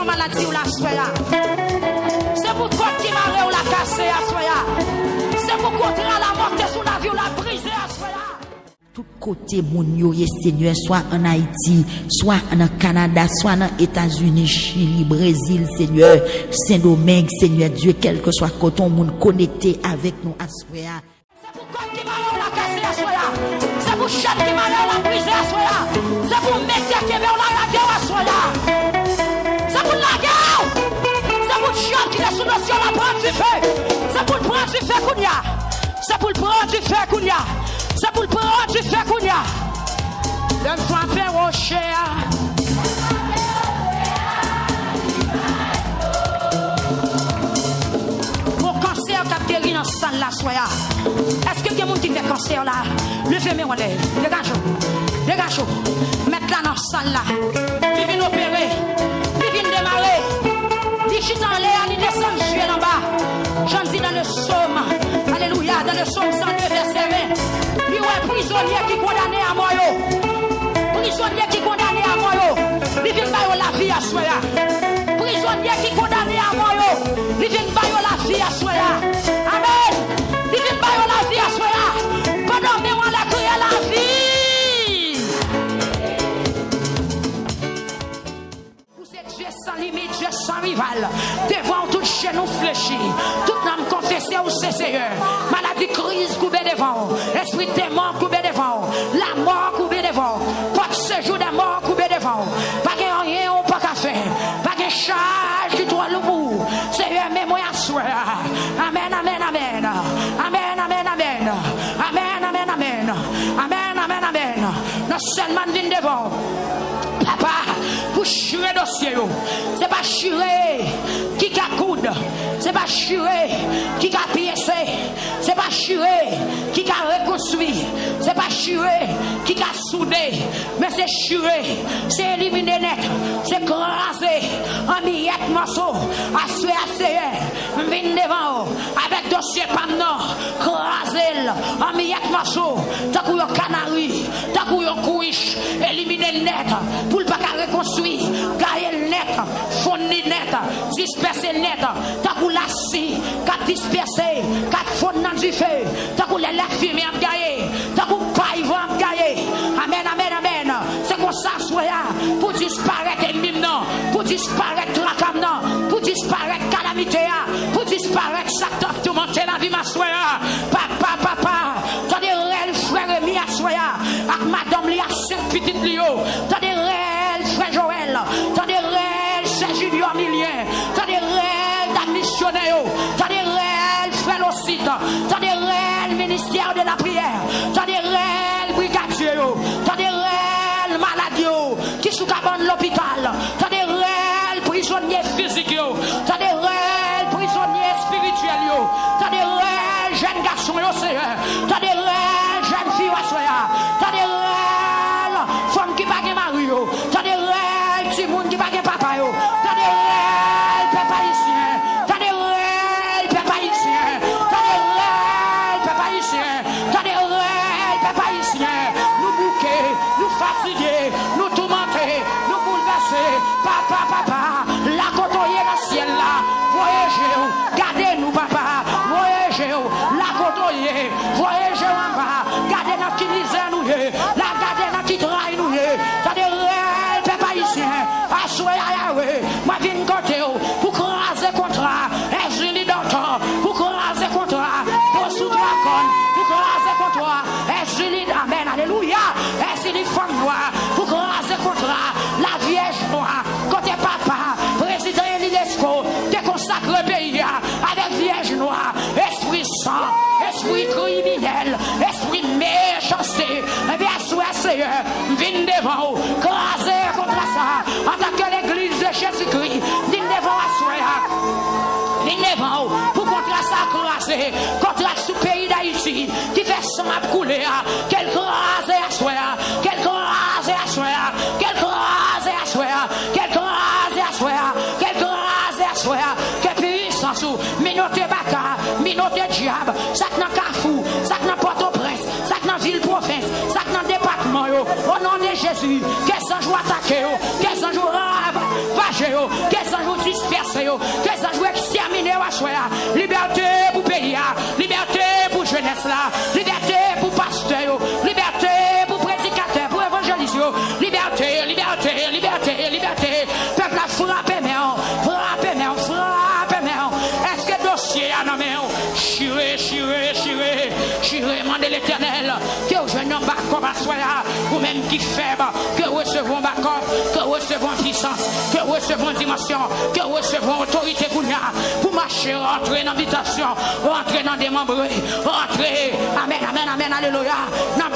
guérison maladie ou la soya. C'est pour quoi qui m'a ou la casser à soya. C'est pour contrer la mort sur la vie ou la briser à soya. Tout côté moun yo Seigneur, soit en Haïti, soit en Canada, soit en États-Unis, Chili, Brésil, Seigneur, Saint-Domingue, Seigneur Dieu, quel que soit coton moun connecté avec nous à soya. C'est pour quoi qui m'a la casser à soya. C'est pour chef qui m'a la briser à soya. C'est pour mettre qui m'a la guerre à soya. C'est pour la guerre. C'est pour chef qui est sous notion la prendre du feu. C'est pour prendre du feu Kounia. C'est pour prendre du feu Kounia. C'est pour prendre du feu Kounia. Le frappé rocher. Mon cancer qui a guéri dans la salle là, soya. Est-ce que y a des gens qui fait cancer là? Levez-moi en l'air. Dégagez. Mettez-la dans la salle là. Ils viennent opérer. Ils viennent démarrer. Ils chutent en l'air. Ils descendent jouer en bas. J'en dis dans le psaume. Alléluia. Dans le psaume 102 verset 20. Il y a prisonnier qui condamné à mort. Prisonnier qui condamné à mort. Il vient de la vie à soya. Prisonnier qui condamné à mort. Il vient de la vie à soya. Amen. Il vient de la vie à soya. Pendant que on a créé la vie. Vous êtes Dieu sans limite, Dieu sans rival. Devant tout chez nous fléchi. Tout l'âme confessé au Seigneur. Maladie crise coupée devant. Esprit démon coupé devant. La mort coupée devant. Pas de séjour des morts coupé devant. Pas de rien ou pas qu'à faire. Pas de charge qui doit le bout. Seigneur, mets-moi à soi. Amen, amen, amen. Amen, amen, amen. Amen, amen, amen. Amen, amen, amen. Nous seulement venons devant. Papa, pour churer dossier, c'est pas churer qui coude, c'est pas churer qui a piécé, c'est pas churer qui a reconstruit, c'est pas churer qui a soudé, mais c'est churer, c'est éliminer net, c'est craser en miettes morceaux, assurer, venir devant avec dossier pamnon, craser en miettes morceaux, t'as couillé un canari, t'as couillé un couiche, éliminer net. Pour ne pas reconstruire, gailler net, fondre net, disperser net, t'as pour lassi, qu'à disperser, qu'à fondre dans du feu, t'as pour la fumée à gailler, t'as pour paille à gailler. Amen, amen, amen. C'est comme ça, soya, pour disparaître ennemi, pour disparaître la cam, pour disparaître calamité, pour disparaître ça, tout monter la vie, ma soya. Papa, t'as des réels frères et mi à soya, avec madame li à 5 petites lio, t'as des frère Joël, t'as des réels, c'est Junior Milien, t'as des réels d'admissionnaires, t'as des réels frère Locite, t'as des réels ministère de la prière, t'as des réels brigadiers, t'as des réels maladies qui sont à l'hôpital, t'as des réels prisonniers physiques, t'as des réels prisonniers spirituels, t'as des réels jeunes garçons, t'as des réels jeunes filles, t'as des réels femmes qui baguent mari, t'as des réels petits monde qui baguent papa, t'as des réels papa ici, t'as des réels papa ici, t'as des réels papa ici, t'as des réels papa ici, nous bouquer, nous fatiguer, nous tourmenter, nous bouleverser, papa, la côtoyer dans le ciel là, voyagez, gardez-nous papa, voyagez, la côtoyer, voyagez en bas, gardez notre qui misère nous, la gardez notre qui travaille nous, t'as des réels papa ici, assoyez à Yahweh, moi viens côté pour craser contrat, et je lis d'antan, pour craser contrat, pour sous-toi pour craser contrat, et je lis amen, alléluia, et je lis femme noire, pour craser contrat, la vierge noire, côté papa, président Elisco, qui consacre le pays, avec vierge noire, esprit saint, esprit criminel, esprit méchanceté, et bien Seigneur, viens devant, craser contre ça, en tant que l'église de Jésus-Christ, viens devant à soi, viens devant, pour contre ça craser, contre ce pays d'Haïti, qui fait sang à couler, quel craser à soi, quel craser à soi, quel craser à soi, quel craser à soi, quel craser à soi, quelle puissance, minote baka, minote diable, ça n'a Carrefour, ça n'a Port-au-Prince, ça n'a ville-province, ça n'a département, au nom de Jésus, qu'est-ce que je dois attaquer, qu'est-ce que je dois rager, qu'est-ce que que ça joue exterminer à soi. Liberté pour pays, liberté pour jeunesse là, liberté pour pasteur, liberté pour prédicateur, pour évangéliste, liberté, liberté, liberté, liberté. Peuple a frappé, mais frappé, mais frappé, mais est-ce que dossier a nommé? Chiré, chiré, chiré, chiré, mandez l'Éternel, que vous jouez un backup à soi, ou même qui faible, que vous recevons backup, que vous recevons puissance, que vous recevons dimension, que vous recevons autorité pour marcher, rentrer dans l'habitation, rentrer dans des membres, rentrer, amen, amen, amen, alléluia, dans le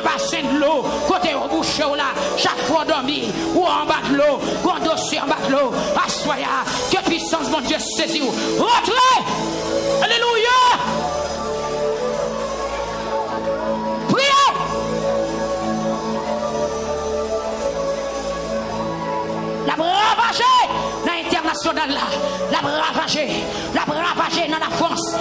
bassin de l'eau, côté au boucher là, chaque fois dormi, ou en bas de l'eau, ou en dossier en bas de l'eau, assoya, que puissance mon Dieu saisit, rentrez, alléluia, priez. La bravager dans l'international là, la bravager dans la France,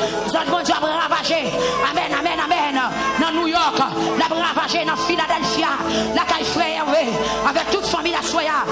bon Dieu bravager, amen, amen, amen, dans New York, la bravager dans Philadelphia, la caille frère Hervé, avec toute famille la soya,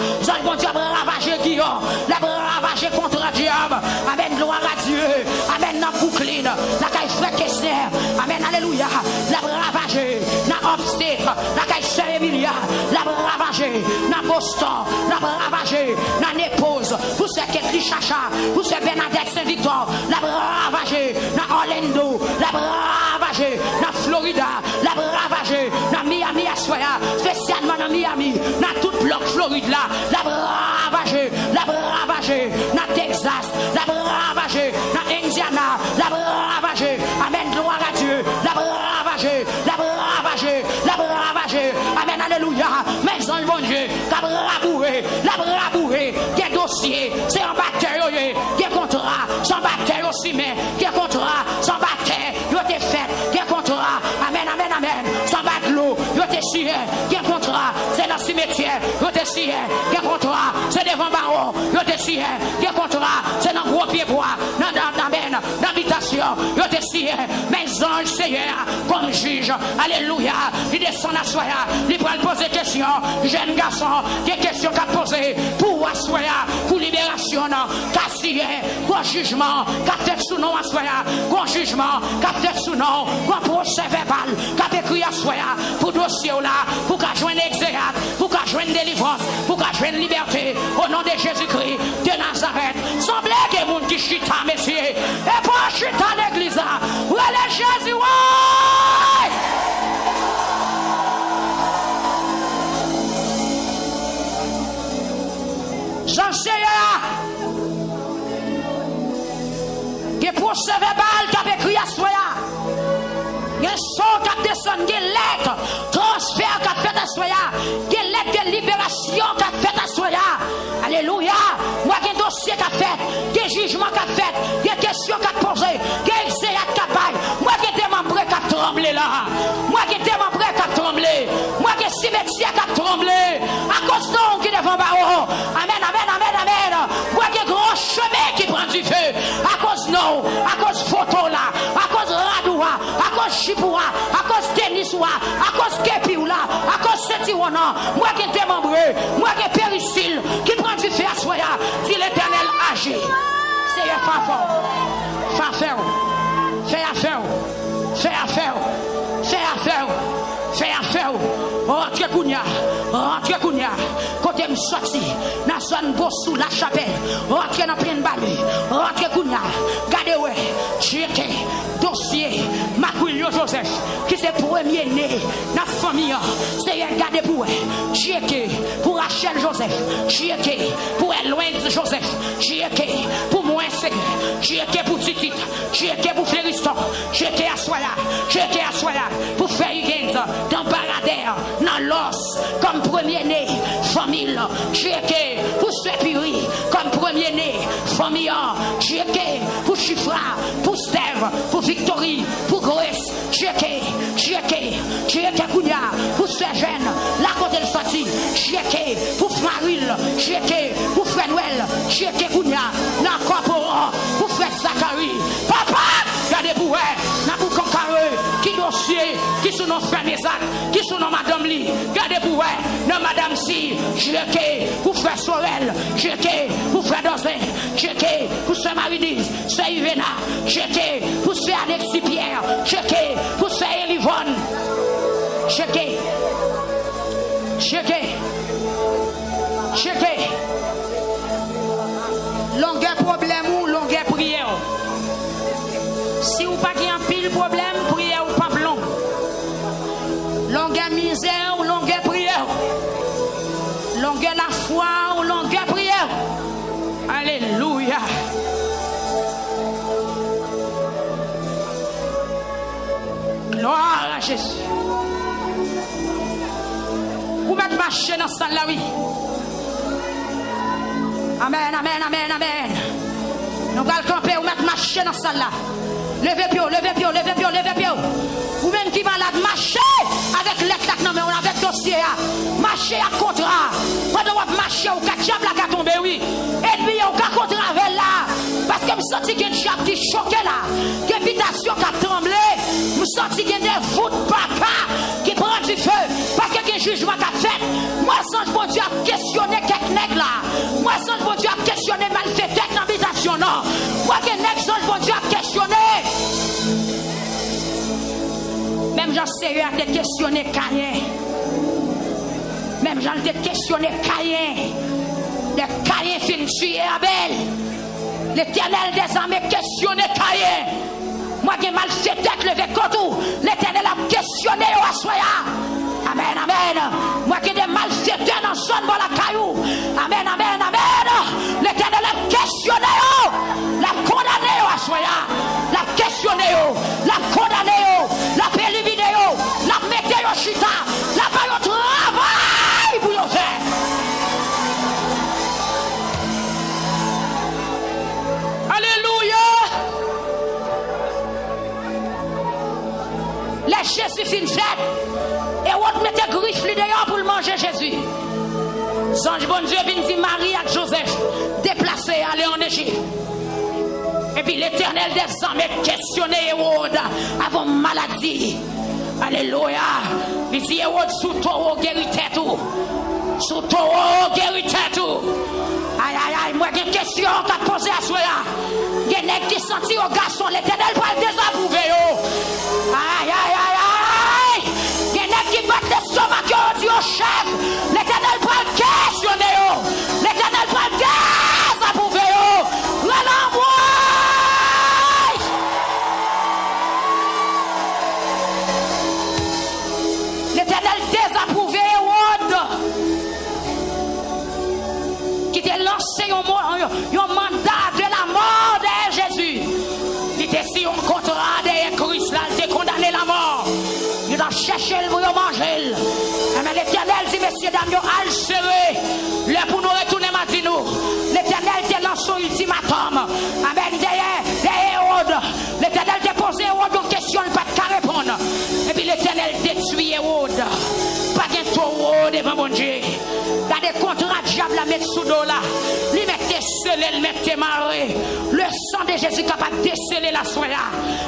bon Dieu bravager Guillaume, la bravager contre le diable, amen, gloire à Dieu, amen, dans Brooklyn, la caille frère Kessler, amen, alléluia, la bravager dans Upstate, la caille frère Emilia, la bravager dans Boston, la bravager dans Népose, pour ceux qui est Chacha, pour ceux Bernadette Saint-Victor, la bravager dans Orlando, la bravager dans Florida, la bravager dans Miami à Soya, spécialement dans Miami, dans tout bloc Floride là, la bravager dans Texas, la bravager dans Indiana, la bravager, amen, gloire à Dieu, la bravager, amen, alléluia, mais en bon Dieu, la braboué, des dossiers, c'est un bataille, des contrats, sans bataille aussi, mais des contrats, sans bataille, il était fait, des contrats, amen, amen, amen, sans battre l'eau, il était scié, des contrats, c'est dans le cimetière, il était scié, des contrats, c'est devant baron, il était scié, des contrats, c'est dans le gros pied bois, dans l'habitation, il était scié, mais ange Seigneur, comme juge, alléluia, il descend à soi, il prend poser question, jeune garçon, des questions qu'a posé pour Assoya, pour libération, qu'a signé, pour jugement, qu'a fait sous nom Assoya, pour jugement, qu'a fait sous nom, pour procès verbal, qu'a écrit Assoya, pour dossier là, pour qu'a joindre exéat, pour qu'a joindre délivrance, pour qu'a joindre liberté, au nom de Jésus-Christ de Nazareth. Semblait que les gens qui chita, messieurs, et pas chita l'église, où est Jésus, ouais! J'en sais que procès verbal qui a écrit à soi, il y a un son qui a descendu, il y a une lettre, transfert qui a fait à soi, il y a une lettre de libération qui a fait à soi. Alléluia. Moi, il y a un dossier qui a fait, il y a un jugement qui a fait, il y a des questions qui a posé, il y a un exéat qui a baillé. Moi, il y a des membres qui a tremblé là. Moi, il y a des membres qui a tremblé. Moi, il y a un cimetière qui a tremblé. À cause de nous qui est devant Baron. Amen, amen, amen, amen. Moi, il y a un grand chemin qui prend du feu. À cause de nous, à cause de photo là, à cause de Radoua, à cause de Chipoua, à cause de Tenniswa, à cause de Kepiou là, à cause de Setiwana. Moi, il y a des membres, moi, il y a Péricile qui prend du feu à Soya. Si l'Éternel agit, c'est un fafon. Fafon. Fais affaire. Fais affaire. Fais affaire. Fais affaire. Rentre Kounia. Côté me sorti, dans zone Bossou, la chapelle. Rentre dans plein balle. Rentre Kounia. Gardez ouais. Checké. Dossier. Macuilio Joseph. Qui c'est premier né dans la famille. C'est gardé pour checké. Pour Rachel Joseph. Checké. Pour Eloïse Joseph. Checké. Pour moi c'est. Checké pour Titit. Checké pour Flériston. Checké à Soya. Checké à Soya. Pour faire Higgins. Dans Baradère. Dans l'os. Comme premier-né. Famille. Checké. Pour Sepiri. Comme premier-né. Famille. Checké. Pour Chifra. Pour Steve. Pour Victory. Pour Grace. Checké. Kounia. Pour Sergène. La côté de sortie. Checké. Pour Maril. Checké. Pour Frenwell. Checké Kounia. Dans Corporan. Pour Frère Zachary. Papa. Regardez pour elle. Dans Boucan Carré. Qui dossier. Qui sont nos frères Mézac. Qui sont nos Madame Lee. Regardez pour elle. Dans Madame Si. Checké. Pour Frère Sorel. Checké. Pour frère Dosé, checké pour ce Marie-Dise, ce Yvena, checké pour ce Alexis Pierre, checké pour ce Elivonne, checké, checké, checké. Longueur problème ou longueur prière. Si vous pas un pile problème, prière ou pas long. Longueur misère ou longueur prière. Longueur la foi ou longueur prière. Alléluia. Gloire à Jésus. Vous mettez marcher dans cette salle là, oui. Amen, amen, amen, amen. Nous allons camper ou mettre marcher dans cette salle là. Levez pied, levez pied, levez pied, levez pied. Ou même qui malade, marchez avec l'éclat, non mais on avec dossier. Marchez à contrat. Pendant que vous marchez, ou qu'à diable la tomber, oui. Et puis, ou qu'à contrat avec là. Parce que je me sens qu'il y a un diable qui choqué là. Qu'il y a une habitation qui a tremblé. Je me sens qu'il y a des voûtes papa qui prend du feu. Parce qu'il y a un jugement qui a fait. Moi, sans bon Dieu a questionné quelques nègres là. Moi, sans bon Dieu a questionné malfaiteur dans l'habitation, non. Moi, que nègre sans bon Dieu a questionné. Même Jean sérieux a été questionné Caïn. Même Jean a été questionné Caïn. Le Caïn fin tuer Abel. L'Éternel des armées questionné Caïn. Moi qui ai mal fait tête levé contre l'Éternel a questionné Oasoya. Amen, amen. Moi qui ai des mal fait tête dans son bon la caillou. Amen, amen, amen. L'Éternel a questionné. La condamné Oasoya. La questionné. La condamné. La éliminé. La mettez au chita. La paille au travail pour le faire. Alléluia. Les Jésus fin fait. Et on mettait griffe dehors pour le manger Jésus. Songe bon Dieu vient dire Marie et Joseph déplacés aller en Égypte. Et puis l'Éternel des armées questionné Hérode avant maladie. Alléluia. Il dit Hérode sous taureau guérit tout. Sous taureau guérit tout. Aïe aïe aïe, moi j'ai une question qu'a posé à soi. Il y a des qui sentit au garçon, l'Éternel va le désapprouver. Aïe aïe aïe aïe. Il y a des qui battent l'estomac qui dit au chef, l'Éternel va le questionner. L'Éternel va le désapprouver. L'envoi. L'Éternel désapprouvé Hérode qui t'a lancé un mandat de la mort de Jésus. Il était si on contrat de Christ là, il t'a condamné la mort. Il a cherché le pour manger. Mais l'Éternel dit, messieurs, dames, al serré. Le pour nous retourner maintenant. L'Éternel t'a lancé un ultimatum. Amen. Derrière Hérode. L'Éternel t'a posé Hérode une question, il n'a pas de répondre. Et puis l'Éternel détruit Hérode. Pas de taureau devant mon Dieu. T'as des contrats de diable à mettre sous l'eau là. Lui mettez scellé, le mettez marré. Le sang de Jésus capable de déceler la soya.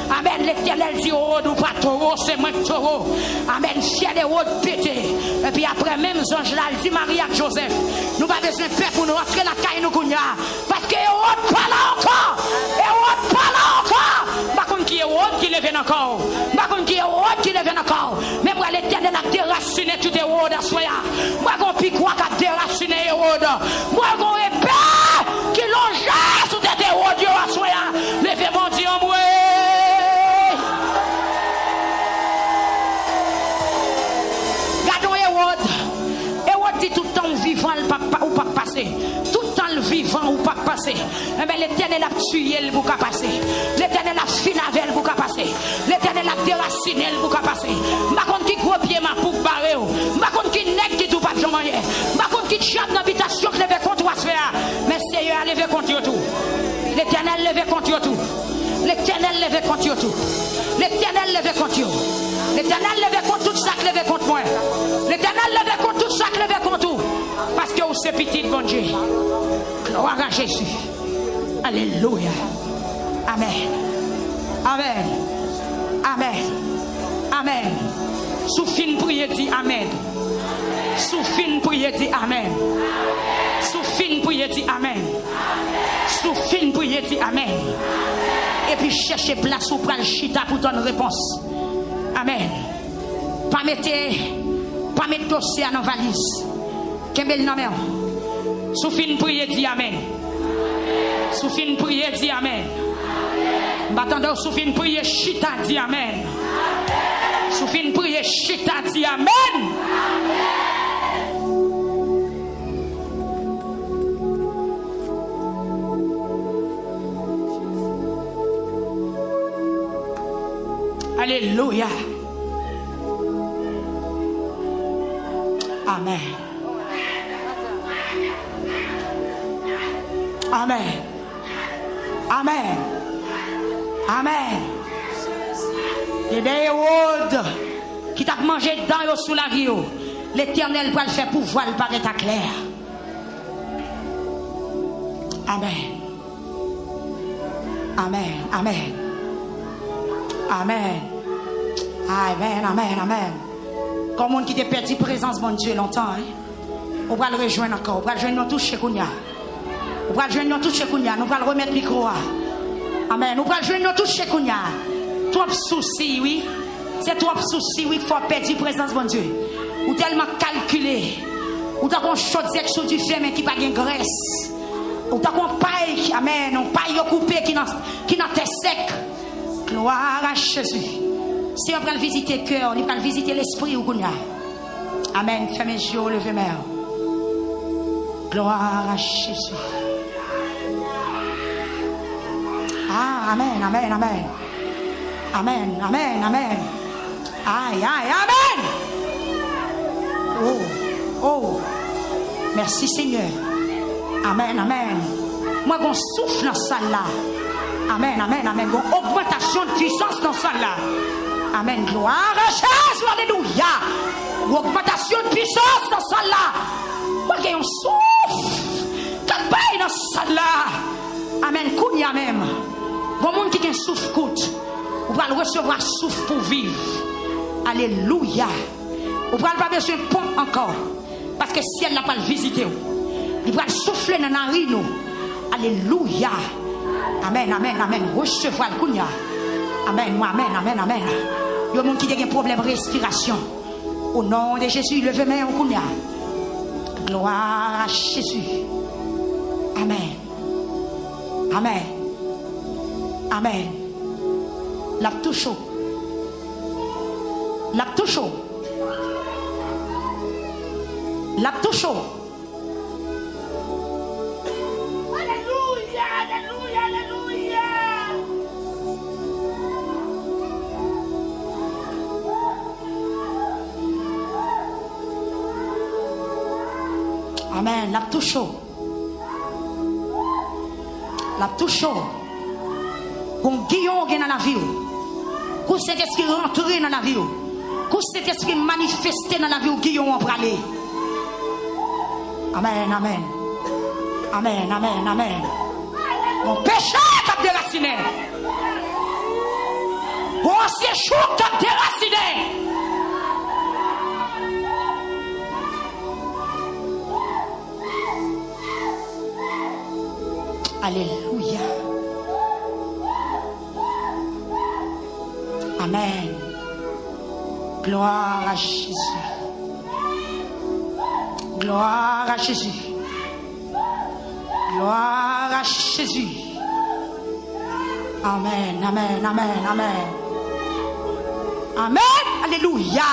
Amen. L'Éternel dit Hérode ou pas taureau, c'est moi taureau. Amen. Fier d'Hérode pété. Et puis après même ange là, il dit Marie et Joseph. Nous pas besoin de paix pour nous rentrer la caille nous kounya. Parce que Hérode parle encore. Hérode parle encore. Par contre qui Hérode qui lève encore. Par contre qui Hérode qui lève encore. Mais moi l'Éternel a déraciné tout Hérode à soya. Moi qu'on pique quoi qu'a déraciné Hérode. Moi qu'on épée qui longe sous tête Hérode à soya. Levez mon Dieu en moi. Gardons Hérode. Hérode dit tout le temps vivant ou pas passer. Tout le temps le vivant ou pas passer. Mais l'Éternel a tué le bouc à passer. L'Éternel a fini avec le bouc à passer. L'Éternel a déraciné le bouc à passer. Ma contre qui gros pied ma pour barrer. Ma contre qui nègre qui tout pas de jamais. Ma contre qui diable d'habitation qui lève contre toi sphère. Mais Seigneur a levé contre tout. L'Éternel levé contre tout. L'Éternel levé contre tout. L'Éternel levé contre tout. L'Éternel levé contre tout ça qui levé contre moi. L'Éternel levé contre tout ça qui levé contre tout. Parce que vous c'est petit bon Dieu. Gloire à Jésus. Alléluia. Amen. Amen. Amen. Amen. Sous fin prière dit Amen. Sous fin prière dit Amen. Sous fin prière dit Amen. Dieu dit Amen. Et puis cherchez place où prendre le chita pour donner réponse. Amen. Pas mettre dossier dans la valise. Kembel nan men. Sou fin prier dit Amen. Sou fin prier dit Amen. M'attendons sou fin prier chita dit Amen. Sou fin prier chita dit Amen. Alléluia. Amen. Amen. Amen. Amen. Et des routes qui t'a mangé dans sous la vie, l'Éternel va le faire pour voir le paraître clair. Amen. Amen. Amen. Amen. Amen. Amen. Amen. Comme on qui te perdu présence, mon Dieu, longtemps, hein? On va le rejoindre encore. On va le rejoindre nous tous chez Kounia. On va le rejoindre nous tous chez Kounia. Nous allons remettre le micro. Amen. Nous allons le rejoindre nous tous chez Kounia. Trop de soucis, oui. C'est trop de soucis, oui, qu'il faut perdre présence, mon Dieu. Ou tellement calculé. Ou t'as qu'on chaudière sous du feu, mais qui n'a pas de graisse. Ou t'as qu'on paille, amen. On paille coupé qui n'a tête sec. Gloire à Jésus. Si on va visiter le cœur, on va visiter l'esprit ou Kounia. Amen. Fermez les yeux, levez les mains. Gloire à Jésus. Ah, amen, amen, amen. Amen, amen, amen. Aïe, aïe, amen. Oh, oh. Merci Seigneur. Amen, amen. Moi, on souffle dans ça là. Amen, amen, amen. Une augmentation de puissance dans ça là. Amen. Gloire à Jésus. Alléluia. Une augmentation de puissance dans ça là. Moi, j'ai un souffle. Quand paye dans ça là. Amen. Kounia même. Bon monde qui a un souffle coûte. Vous allez recevoir souffle pour vivre. Alléluia. Vous n'avez pas besoin de pompe encore. Parce que si elle n'a pas le visité, il va souffler dans la narine. Alléluia. Amen, amen, amen. Recevoir le kounia. Amen, amen, amen, amen. Il y a des gens qui ont un problème de respiration. Au nom de Jésus, levez main au kounia. Gloire à Jésus. Amen. Amen. Amen. La touche. La touche. La touche. Alléluia, alléluia, alléluia. Amen. La touche. La touche. Qu'on guillon dans la vie. Qu'on cet esprit rentré dans la vie. Qu'on cet esprit manifesté dans la vie. Guillon en pralé. Amen, amen. Amen, amen, amen. Mon péché cap déraciné. Mon ancien chou cap déraciné. Alléluia. Amen. Gloire à Jésus. Gloire à Jésus. Gloire à Jésus. Amen, amen, amen, amen. Amen. Alléluia.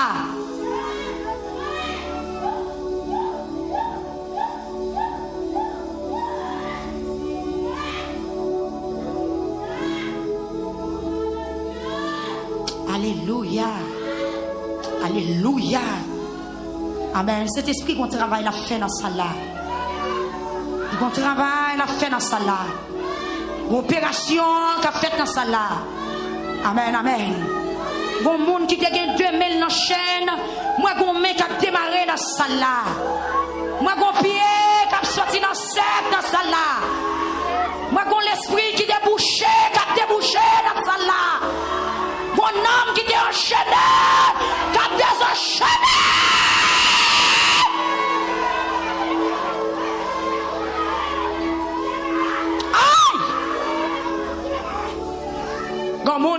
Alléluia. Alléluia. Amen. Cet esprit qu'on travaille l'a fait dans ça là. Qu'on travaille l'a fait dans ça là. Opération qu'a fait dans ça là. Amen, amen. Bon monde qui te gagne 2000 dans la chaîne. Moi, gon main qui a démarré dans ça là. Moi, gon pied qui a sorti dans cette dans ça là. Moi, gon l'esprit qui débouché, qui a débouché dans ça là. Mon âme qui t'est enchaîné, qui a désenchaîné. Aïe!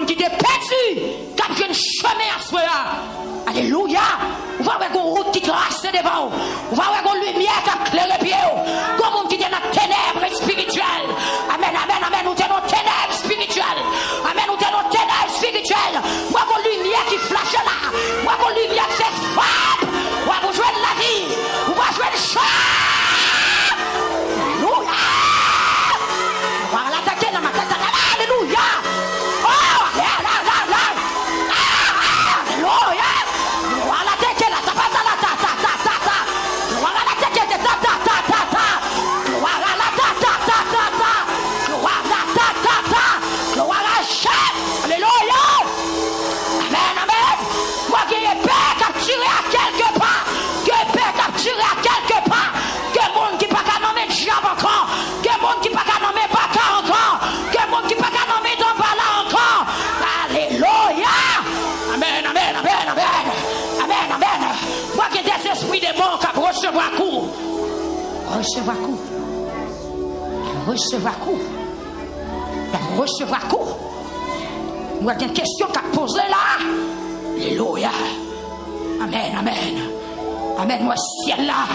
qui étaient perdus, qui ont un chemin à soi. Alléluia. Vous voyez une route qui trace devant. Vous voyez une lumière qui a éclairé pied. Comme on qui est dans la ténèbres spirituelles. Amen, amen, amen. Nous sommes dans la ténèbres spirituelles. Amen, nous sommes dans la ténèbres spirituelles. Moi, une lumière qui flash là. Moi, une lumière qui fait frappe. Moi, vous jouez de la vie. Vous voyez jouer le chat. Alléluia. Voilà, l'attaquer dans ma tête. Alléluia. Oh, là, là, là, là. Alléluia. Voilà, t'es là, ta ta ta ta ta ta ta ta. Voilà, t'es ta ta ta ta ta. Voilà, ta ta ta ta ta. Voilà, ta ta ta. Voilà, chef. Alléluia. Amen, amen. Moi qui ai peur capturé à quelque part. Que peur capturé à quelque part. Que monde qui pas qu'à nommer diable encore. Que monde qui pas qu'à nommer baka encore. Que monde qui pas qu'à nommer Dambala encore. Alléluia. Amen, amen, amen, amen. Amen, amen. Moi qui ai des esprits démons qui recevoir coup. Recevoir coup. Recevoir coup. Recevoir coup. Moi j'ai une question qu'a posée là. Alléluia. Amen, amen. Amen, moi ciel là.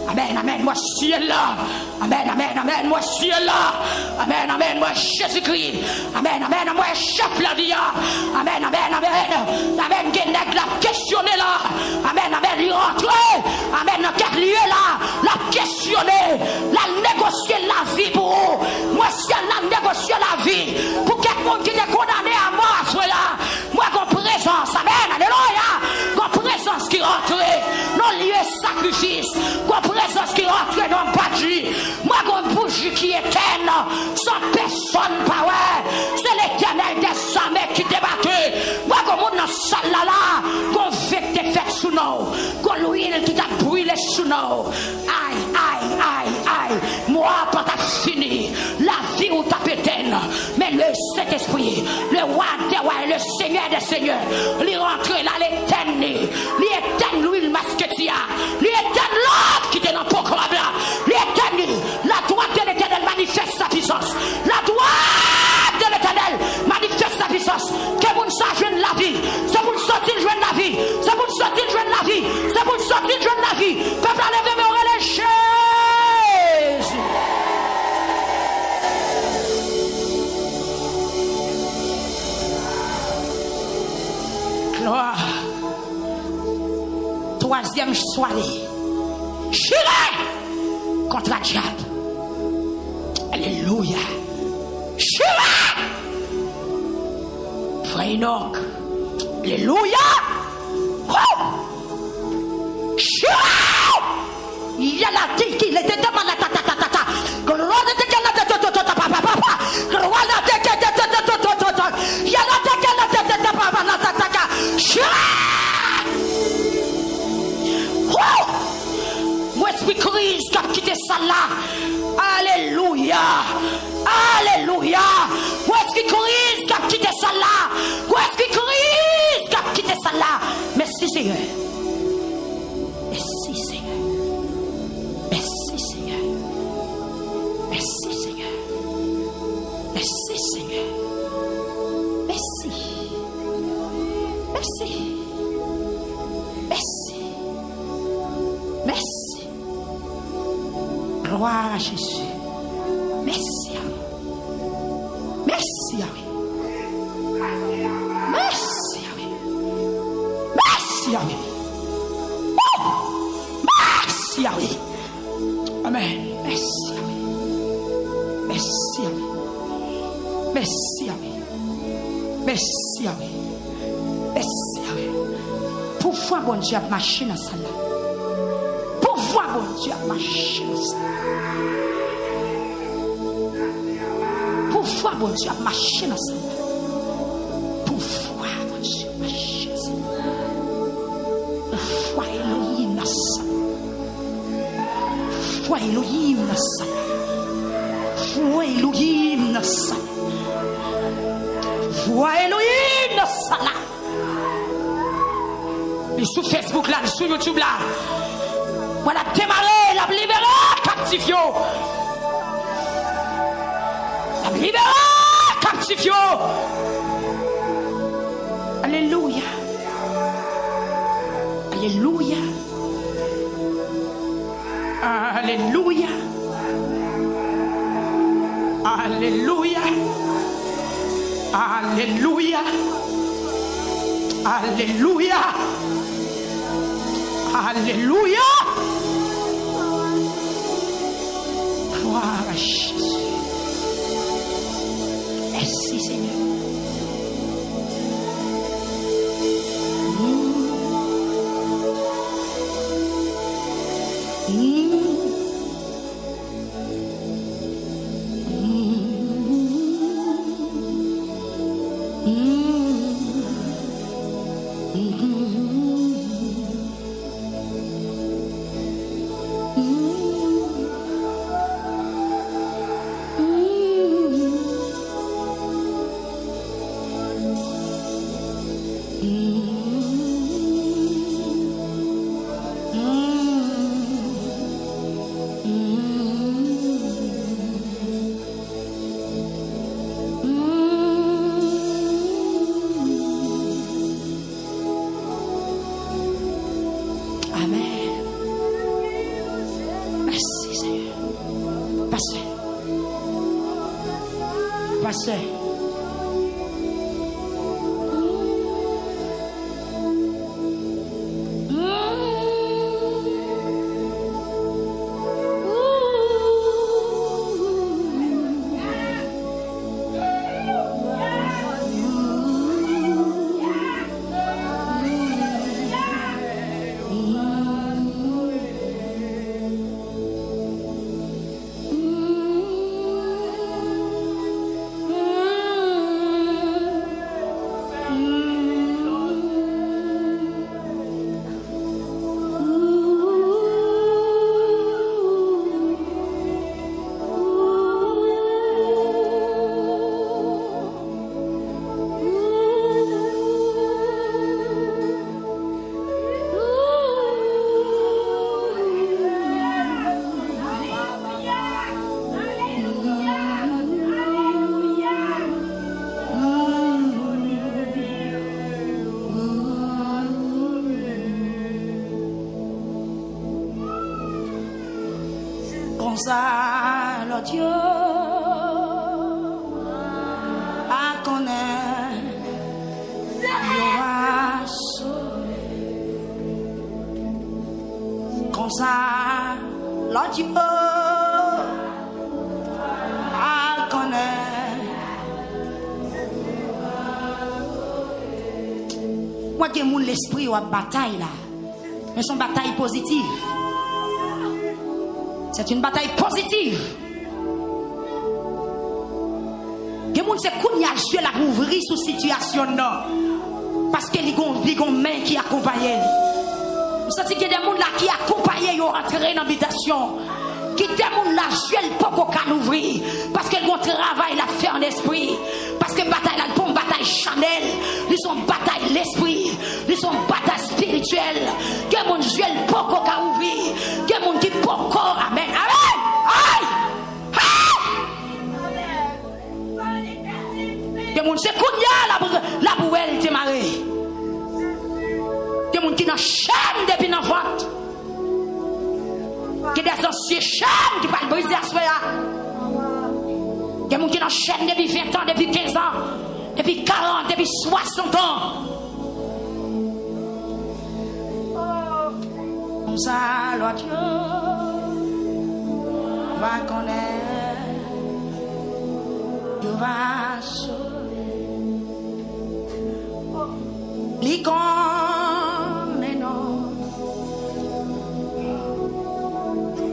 Amen, amen, moi ciel là. Amen, amen, amen, moi ciel là. Amen, amen, moi Jésus-Christ. Amen, amen, moi chef la vie. Amen, amen, amen. Amen, Guénèque l'a questionné là. Amen, amen, lui rentrer. Amen, dans quel lieu là. L'a questionné. L'a négocié la vie pour vous. Moi ciel l'a négocié la vie. Pour quelqu'un qui est condamné à mort, soit là. Moi, qu'on présence. Amen, alléluia. Qu'on présence qui rentre. Non lieu sacrifice. Qu'on présence qui rentre dans pas de vie. Moi, qu'on bougie qui éteint. Sans personne, pas ouais. C'est l'éternel des armées qui débattait. Moi, qu'on monte dans salle là. Qu'on fait des fêtes sous nous. Qu'on l'huile qui t'a brûlé sous nous. Aïe, aïe, aïe, aïe. Moi, pas t'as fini. La vie où t'as pété. Mais le Saint-Esprit, le roi des rois, le Seigneur des seigneurs, lui rentre là, l'éternel. Lui éteint l'huile masquetia. Lui éteint l'autre qui était dans le programme là. Lui éteint la droite de l'éternel manifeste sa puissance. La droite de l'éternel manifeste sa puissance. Que vous ne sachiez la vie. C'est pour le sortir de la vie. C'est pour le sortir de la vie. C'est pour le sortir de la vie. Peuple, enlevez mes oreilles, Jésus. Gloire. Troisième soirée. J'irai contre la diable. Alléluia. J'irai. Frère Enoch. Alléluia. Oh. J'irai. Il y a la tête qui était tellement la tata. Gloire de Dieu, la tête papa. Gloire de Dieu, il y a la tête papa. Moi, esprit crise qui a quitté ça là. Alléluia. Alléluia. Moi, esprit crise qui a quitté ça là. Moi, esprit crise qui a quitté ça là. Merci Seigneur. Merci Seigneur. Merci Seigneur. Merci Seigneur. Merci Seigneur. Merci. Merci. Merci. Merci. Gloire à Jésus. Merci. Merci. Merci. Merci. Oh. Merci. Amen. Merci. Merci. Merci. Merci. Merci. Pourquoi bon Dieu a marché dans ça là? Pourquoi bon Dieu a marché dans ça? Pourquoi bon Dieu a marché dans ça? Pourquoi bon Dieu a marché dans ça? Pourquoi Elohim dans ça? Pourquoi Elohim dans ça? Pourquoi Elohim dans ça? Pourquoi Elohim dans ça là? Et sur Facebook là, sur YouTube là, voilà démarrer, la libérer, captif. La libérer, captif. Alléluia. Alléluia. Alléluia. Alléluia. Alléluia. Gloire à Jésus. Merci Seigneur. Ça, le Dieu à connaître, il va sauver. Comme ça, le Dieu à connaître. Moi, j'ai mon l'esprit ou à bataille là, mais son bataille positive. C'est une bataille positive. Il y a des gens qui ont la ouvrir sous situation parce qu'il y a des mains qui accompagnent. Vous sentez qu'il y a des gens qui accompagnent pour entrer dans l'habitation. Qui des gens là jouent pas qu'on ouvrir parce qu'ils ont travail à faire en esprit. Parce que bataille là, pour une bataille chanel, ils sont bataille l'esprit, ils sont bataille spirituelle. Il y a des gens qui jouent pas qu'on ouvrir. Il y a des gens qui pas encore. Amen. Amen. Il y a des gens qui sont la bouelle te marée. Il y a des gens qui sont chaîne depuis la vente. Il y a des anciens chaînes qui parlent briser à soi. Il y a des gens qui sont chaîne depuis 20 ans, depuis 15 ans, depuis 40, depuis 60 ans. Comme ça, le Dieu va connaître, il va sauver. L'icône est non,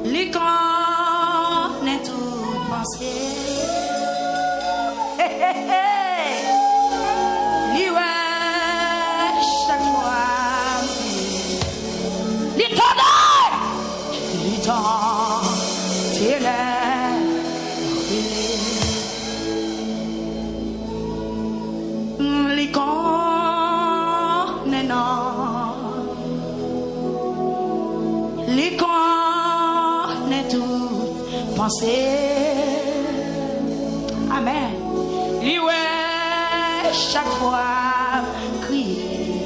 l'icône est tout pensée. L'ouest chaque fois, l'étonnant, l'étonnant, c'est là. Amen. Lui ouais chaque fois crier.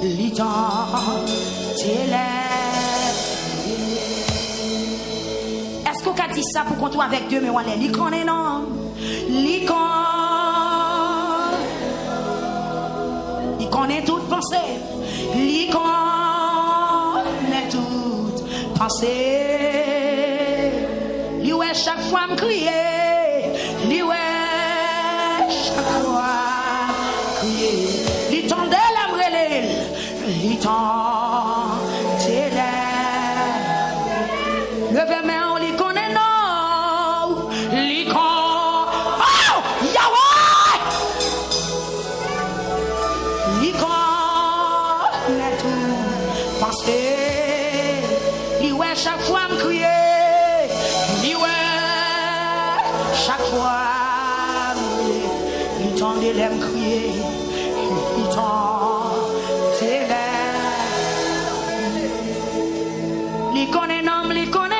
Lui dans tes lèvres. dit ça pour qu'on soit avec Dieu, mais on est li connaît non. Il connaît toute pensée. Il connaît toute pensée. Il ouais chaque fois me crier. Il ouais chaque fois crier. Il tendait la brûler. Il tendait la. Levez main, on li connaît non. Li connaît. Oh, Yahweh. Li connaît tout pensée. Li ouais chaque fois me crier. Li ouais chaque fois. Li tendait la me crier. Li tendait la. Li connaît non, li connaît.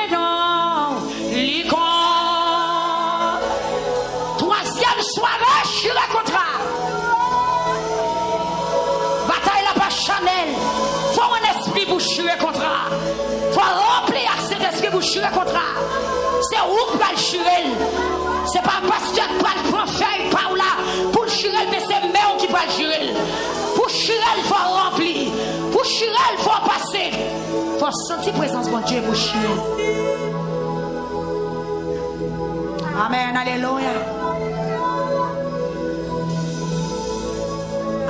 Troisième soirée, je suis le contrat. Bataille la pas Chanel. Faut un esprit pour chuer contrat. Faut remplir cet esprit pour chuer contrat. C'est où pour le chuer. C'est pas pasteur qui va le prendre feuille par là pour le chuer, mais c'est même qui va le chuer. Pour chuer, il faut remplir. Pour chuer, il faut passer. Il faut sentir présence de Dieu pour chuer. Amen, alléluia.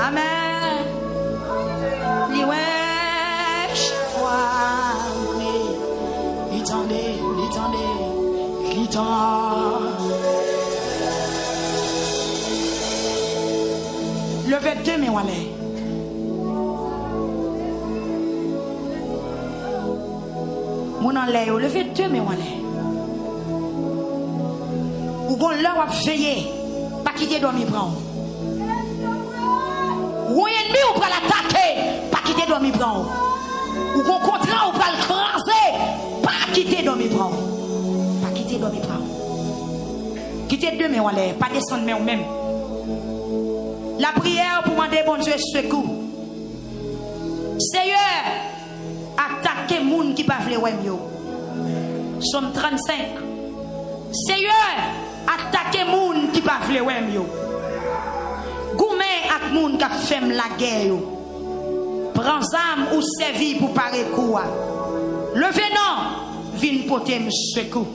Amen. Li ouais chaque fois li tendait. Levez deux mais voilà. Mon en l'air, levez deux mais voilà. Ou gon là va veiller, pas quitter dormir prendre. Ou ennemi ou pas l'attaquer, pas quitter dormir prendre. Ou gon contrat ou pas le craser, pas quitter dormir prendre. Pas quitter dormir prendre. Quitter deux mais voilà, pas descendre mais ou même. La prière pour demander bon Dieu secours. Seigneur, attaquer moun qui pas vle wèm yo. Somme 35. Seigneur, attaquer moun qui pas vle wèm yo. Goumen ak moun ka fèm la guerre yo. Prends âme ou servi pour parer quoi. Levez non, vin poter me secours.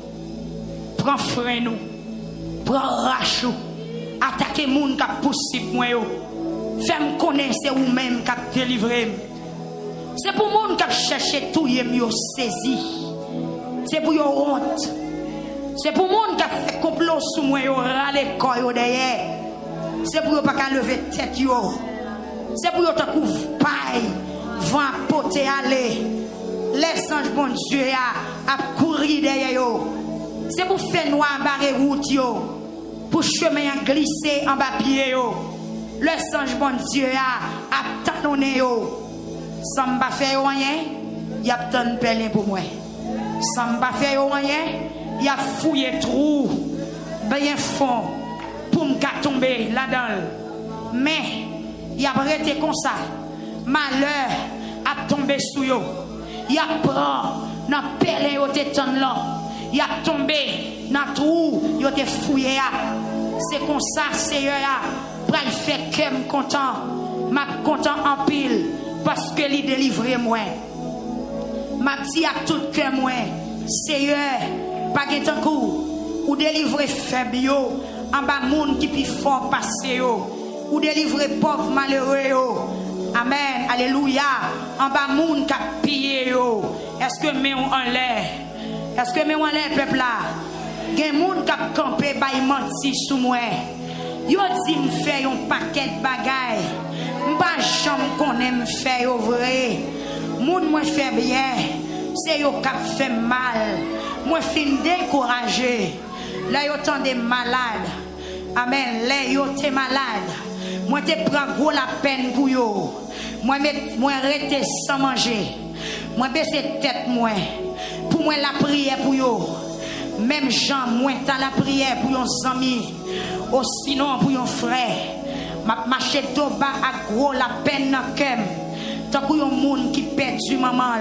Prends frein nous. Prends rachou. Attaquer moun ka possible moi yo. Fais-moi connaître c'est ou même qui délivrer. C'est pour moun qui chercher tout yo saisi. C'est pour yo honte. C'est pour moun qui fait complot sous moi yo râler corps yo derrière. C'est pour yo pas lever tête yo. C'est pour yo ta couvre paille, vent poter aller. Les anges bon Dieu a courir derrière yo. C'est pour faire noir barrer route yo. Pour chemin glisser en bas pied yo. Le ange bon Dieu a tannonné yo. Ça m'a fait rien, y a tant pelin pour moi. Ça m'a fait rien, y a fouillé trou bien fond pour me tomber là-dedans. Mais y a arrêté comme ça. Malheur a tombé sous yo. Y a prend dans pelin yo te tan là. Y a tombé dans trou yo te fouillé. C'est comme ça Seigneur pour le faire que me content. M'a content en pile. Parce que lui délivre moi. M'a dit à tout cœur moi, Seigneur, pas de temps ou délivrer faible yo, en bas monde qui plus fort passer yo, ou délivrer pauvre malheureux yo. Amen, alléluia. En bas monde qui pillé yo. Est-ce que mais on en l'air? Est-ce que mais on en l'air peuple là? Gen monde qui campé bay menti sous moi. Yo dit me fait un paquet de bagaille. M'pas jamais connaît me fait vrai. Moun moi fait bien, c'est yo qui fait mal. Moi fin découragé. Là yo tant de malade. Amen. Là yo t'es malade. Moi te prends gros la peine pour yo. Moi rester sans manger. Moi baisser tête moi. Pour moi la prière pour yo. Même Jean moi t'as la prière pour yon ami. Ou sinon pour yon frère. Ma marché to ba à gros la peine dans cœur. Tant que yon monde qui perdu maman.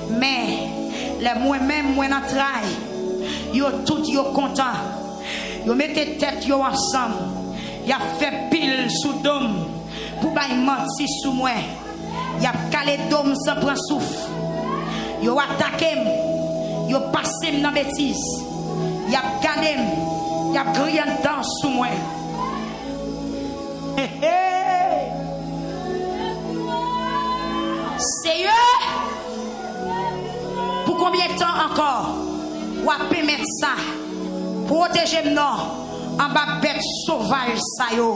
Mais les moi même moi dans travail. Yo tout yo content. Yo mettez tête yo ensemble. Y a fait pile sous dôme pour bailler menti sous moi. Y a calé dôme sans prendre souffle. Yo attaqué, yo passé dans bêtise. Y a gagné, y a grillé dans sous moi. Sérieux? Pour combien de temps encore? Ou à permettre ça? Protéger moi en bas bête sauvage ça yo.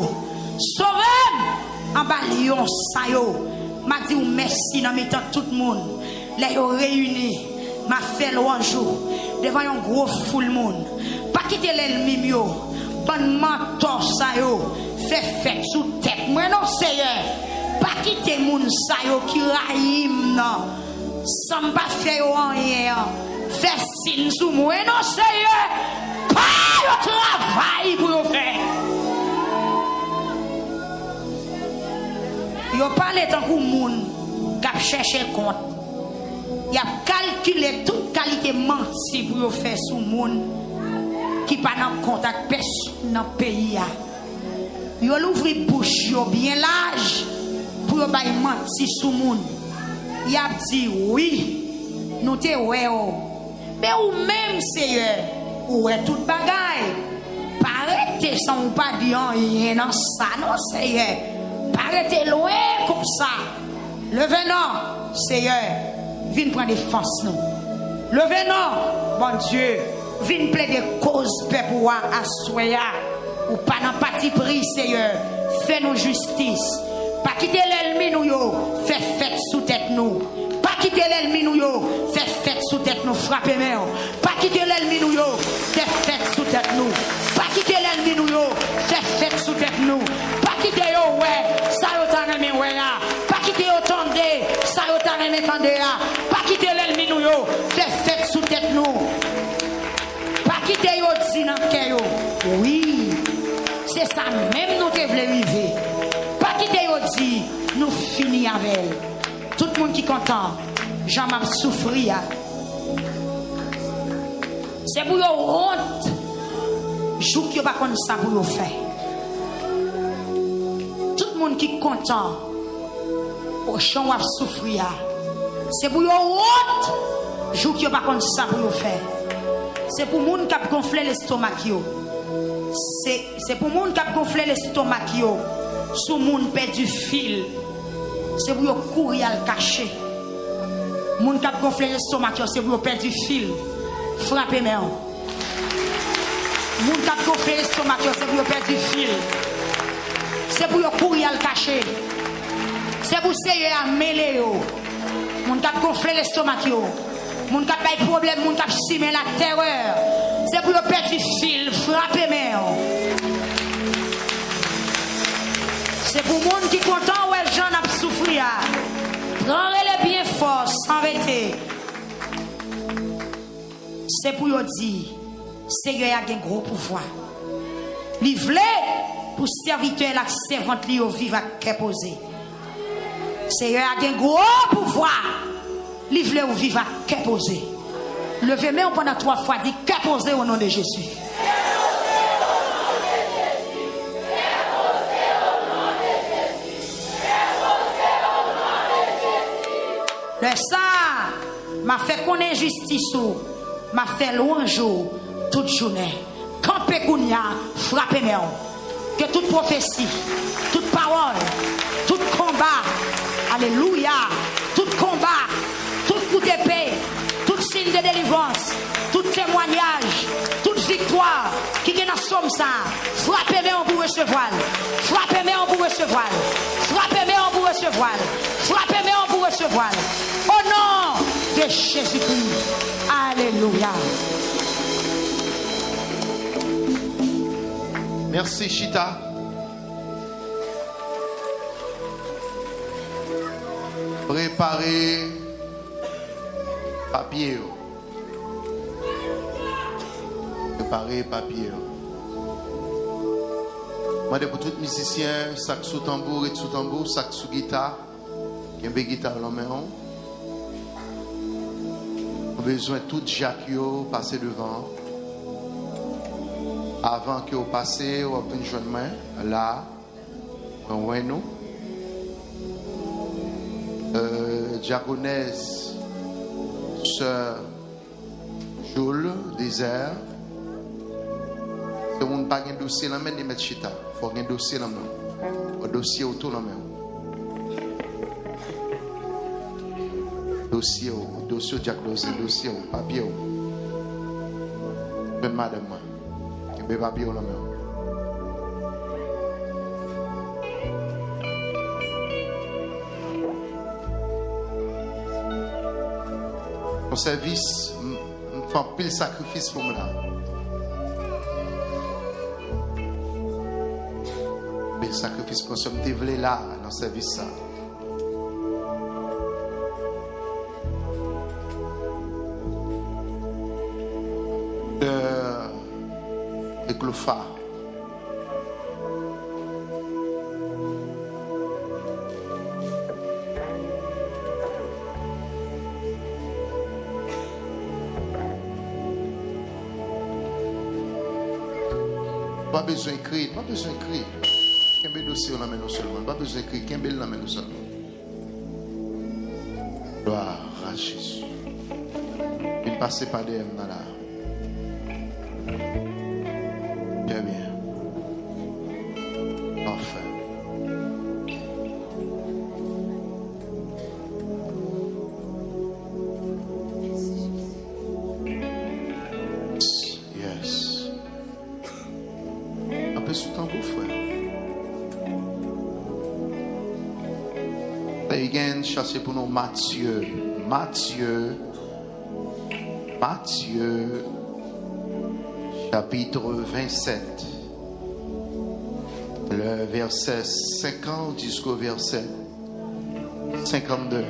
Sauvez en bas lion ça yo. M'a dit merci dans mettant tout le monde. Les yo réunis. M'a fait louange devant un gros foule monde. Pas quitter l'ennemi yo. Bon mentor ça yo. Fait fête sous tête. Moi non Seigneur. Pas quitter moun sa yo qui raïm non. Sans pas faire rien. Fait signe sous moi non Seigneur. Pas le travail pour yo faire. Yo parle tant que moun qui chercher compte. Y a calculé toute qualité menti pour yo faire sous moun qui pas dans contact personne dans pays a. Yo l'ouvri bouche yo bien large pour yo bay menti sous moun. Y a dit oui, nous te ouais oh. Mais ou même Seigneur, ou est toute bagaille. Parete sans ou pas dire rien dans ça non Seigneur. Parete loin comme ça. Levez non Seigneur, viens prendre défense nous. Levez non bon Dieu, viens plaider cause peuple ou assoya ou pas dans parti pris Seigneur. Fais nous justice. Pas quitter l'ennemi nous yo, fais fête sous tête nous. Pas quitter l'ennemi nous yo, fais fête sous tête nous, frappez main. Pas quitter l'ennemi nous yo, fais fête sous tête nous. Pas quitter l'ennemi nous yo, fais fête sous tête nous. Pas quitter yo ouais, ça yo t'en aimé ouais là. Pas quitter yo tendez, ça yo t'en aimé tendez là. Pas quitter l'ennemi nous yo, fais fête sous tête nous. Pas quitter yo dit dans cœur yo. Oui, c'est ça même nous te voulons vivre. Pas quitter yo dit, nous finissons avec elle. Tout le monde qui est content, j'en m'a souffrir. C'est pour yon honte. Joue qui pas comme ça pour yon faire. Tout le monde qui est content, au champ m'a souffrir. C'est pour yon honte. Joue qui pas comme ça pour yon faire. C'est pour monde qui a gonflé l'estomac yo. C'est pour monde qui a gonflé l'estomac yo. Sous monde perd du fil. C'est pour courir à le cacher. Moun qui a gonflé l'estomac, c'est pour perdre du fil. Frappez moi. Moun qui a gonflé l'estomac, c'est pour perdre du fil. C'est pour courir à le cacher. C'est pour essayer à mêler. Moun qui a gonflé l'estomac, moun qui a pas de problème, moun qui a simé la terreur. C'est pour perdre du fil. Frappez moi. C'est pour les gens qui sont contents où les gens ont souffert. Prends-les bien fort, sans arrêter. C'est pour eux dire, Seigneur a un gros pouvoir. Livré pour serviteur et servante li au vivre à cœur posé. Seigneur a un gros pouvoir. Livré au vivre à cœur posé. Levez-moi pendant 3 fois, dit cœur posé au nom de Jésus. Le sang m'a fait connaître justice, m'a fait louange toute journée. Quand Pécounia frappe moi, que toute prophétie, toute parole, tout combat, alléluia, tout combat, tout coup d'épée, tout signe de délivrance, tout témoignage, toute victoire qui vient dans somme ça, frappez-moi pour recevoir, frappez-moi pour recevoir, frappez-moi pour recevoir, frappez-moi pour recevoir. Au nom de Jésus-Christ. Alléluia. Merci Chita. Préparez papier. Préparez papier. Demandez pour tout musicien, sac sous tambour et sous tambour, sac sous guitare, qui a une guitare dans la main. On a besoin de tout Jacques passer devant. Avant que vous passez, vous avez une jeune main là, on nous. Diaconesse, sœur Joule, désert. Si vous n'avez pas de dossier, vous mettez mettre chita. Il faut un dossier dans main. Un dossier autour dans main. Dossier, diagnostic, dossier, papier. Ben madame, ben papier dans main. Mon service, je fais un pile sacrifice pour moi. Pile sacrifice pour moi. Je suis là dans le service. De Clofa. Pas besoin d'écrire, pas besoin d'écrire. Quel dossier on amène seulement, pas besoin d'écrire, quel bel l'amène seulement. Gloire à Jésus. Il ne passe pas derrière là. Très bien. Parfait. Yes. Un peu sous ton beau frère. Et again, chassez pour nous Matthieu. Matthieu, chapitre 27. Le verset 50 jusqu'au verset 52.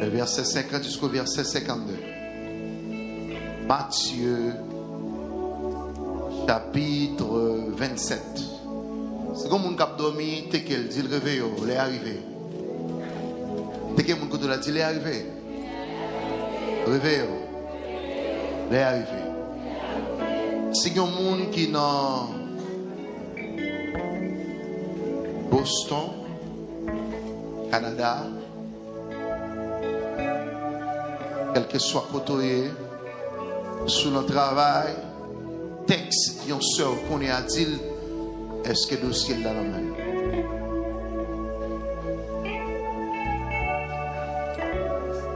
Le verset 50 jusqu'au verset 52. Matthieu, chapitre 27. C'est comme mon cap dormi, t'es qu'elle dit le réveil, il est arrivé. T'es qu'elle mon côté là, dit il est arrivé. Réveil, il est arrivé. Si il y a un monde qui est dans Boston, Canada, quel que soit côté, sous notre travail, texte, il y a une soeur qu'on est à dire, est-ce que le dossier est là la main?